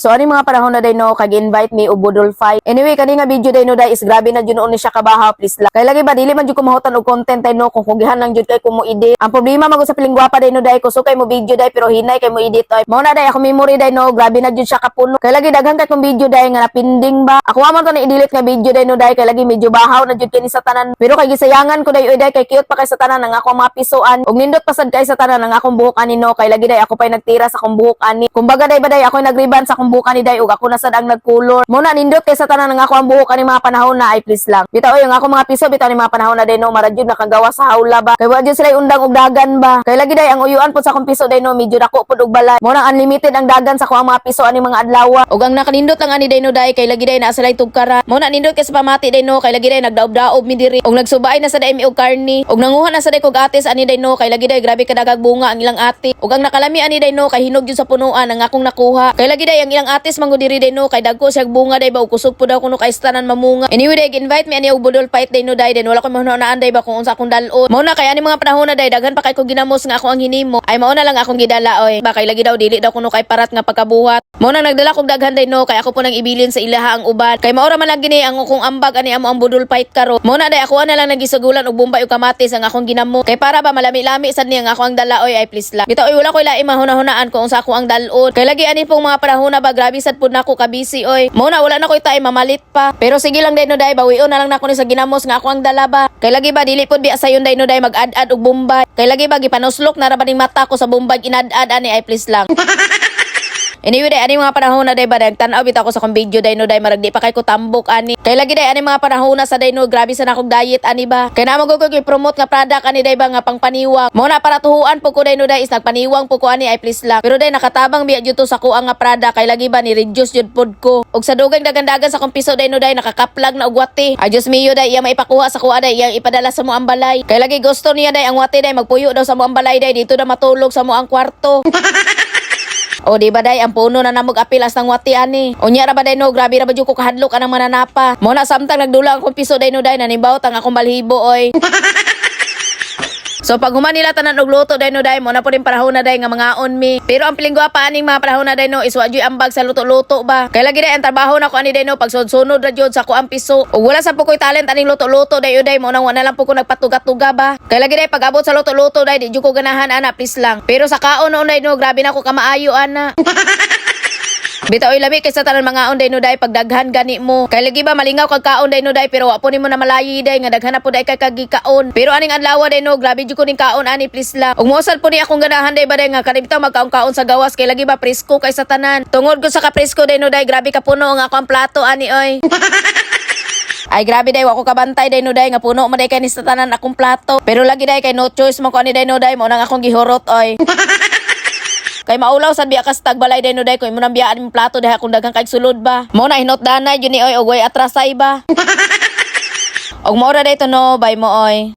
So ani mga panahon na day no kag-invite me og boodle fight. Anyway kani nga video day no day is grabe na jud noon ni siya kabaha please lang. Kay lagi ba dili man jud ko mahutan og content day no kung kugihan lang jud kay ko mo edit. Ang problema magud sa piling gwapa day no day kuso kay mo video day pero hinay kay mo edit ay. Mao na day ako memory day no grabe na jud siya kapuno. Kay lagi daghan kay kong video day nga napinding ba. Ako man to na i-delete nga video day no day kay lagi medyo bahaw na jud kini sa tanan. Pero kay gisayangan ko day oy day kay cute pa kay sa tanan nga ako mga pisuan. Og nindot pasad kay sa tanan nga akong buhok ani no kay lagi day ako pay nagtira sa akong buhok ani. Kumbaga day ba day ako nagriban sa akong buhok ani day ug ako nasad ang nagkulor. Muna nindot kay sa tanan nga ako ang buhok ani mga panahon na ay please lang. Bitaw yung ako mga piso bitaw ni mga panahon na day no maradyod nakagawa sa hawla ba. Kay wa jud sila undang og dagan ba. Kay lagi day ang uyuan pud sa akong piso day no medyo dako pud og balay. Muna unlimited ang dagan sa ako ang mga piso ani mga adlaw. Ug ang nakanindot lang ani day no day kay lagi day na sila tugkara. Muna nindot kay sa pamati day no kay lagi day nagdaob-daob mi diri. Ug nagsubay na sa day mi og karni. Ug nanguha na sa day kog atis ani day no kay lagi day grabe kadagag bunga ang ilang ati. Ug ang nakalami ani day no kay hinog jud sa punuan ang akong nakuha. Kay lagi day ang ilang atis manggo diri day no kay dagko siya bunga day ba ug kusog pud daw kuno kay stanan mamunga. Anyway day invite me ani og boodle fight day no day den wala ko mahunaan day ba kung unsa akong dalon. Mao na kay ani mga panahon na day daghan pa kay ko ginamos nga ako ang hinimo. Ay mao na lang akong gidala oy. Ba kay lagi daw dili daw kuno kay parat nga pagkabuhat. Mao nang nagdala kog daghan day no kay ako po nang ibilin sa ilaha ang uban. Kay mao ra man lang gini ang akong ambag ani amo ang boodle fight karo. Mao na day ako na lang nagisugulan og bombay ug kamatis ang akong ginamo. Kay para ba malami-lami sad ni ang ako ang dala oy ay please lang. Bitaw oy wala ko lain mahunahunaan kung unsa ako ang dalon. Kay lagi ani pong mga panahon na ba grabe sad pud nako ka busy oy. Mao na wala na ko tay mamalit pa. Pero sige lang day no day bawion na lang nako ni sa ginamos nga ako ang dala ba. Kay lagi ba dili pud bi asayon day no day mag-ad-ad og bombay. Kay lagi ba gipanuslok na ra ba ning mata ko sa bombay inad-ad ani ay please lang. Anyway day ani mga panahon na day ba nagtan-aw bitaw ko sa kong video day no day marag di pa kay ko tambok ani. Kay lagi day ani mga panahon na sa day no grabe sa nakog diet ani ba. Kay namo ko i-promote nga product ani day ba nga pangpaniwang. Mo na para tuhuan po ko day no day is nagpaniwang po ko ani ay please lang. Pero day nakatabang biya jud to sa kuang nga product kay lagi ba ni reduce jud pod ko. Og sa dugang dagan-dagan sa kong piso day no day nakakaplag na og wati. Ay Diyos mio day iya maipakuha sa kuha day iyang ipadala sa mo ang balay. Kay lagi gusto niya day ang wati day magpuyo daw sa mo ang balay day dito na matulog sa mo ang kwarto. O di ba day ang puno na namog apilas ng wati ani. Unya ra ba day no grabe ra ba jud ko kahadlok anang mananapa. Mo na samtang nagdulang akong piso day no day nanibawt ang akong balhibo oy. So pag human nila tanan og luto day no day mo na po din panahon na day nga mga on me. Pero ang piling gwapa aning mga panahon na day no is wa jud ambag sa luto-luto ba. Kay lagi day ang trabaho nako ani day no pag sunod ra jud sa ko ang piso. Ug wala sa po koy talent aning luto-luto day mo nang wala lang po ko nagpatuga-tuga ba. Kay lagi day pag abot sa luto-luto day di jud ko ganahan ana please lang. Pero sa kaon noon day no grabe na ko kamaayo ana. Bitaw oy labi kay sa tanan mga onday no day pagdaghan gani mo. Kay lagi ba malingaw kag kaon day no day pero wa po nimo na malayi day nga daghan na po day kay kagikaon. Pero aning adlaw day no grabe jud ko ning kaon ani please lang. Ug mousal po ni akong ganahan day ba day nga kadibitaw magkaon-kaon sa gawas kay lagi ba presko kay sa tanan. Tungod ko sa kapresko day no day grabe ka puno nga ako ang plato ani oy. Ay grabe day wa ko kabantay day no day nga puno man day kay ni sa tanan akong plato. Pero lagi day kay no choice mo ko ani day no day mo nang akong gihurot oy. Kay maulaw sad biya kas tagbalay day no day ko imo nang biyaan mo plato day akong daghang kay sulod ba. Mo na hinot danay jud ni oy og way atrasay ba. Og mo ra day to no bye mo oy.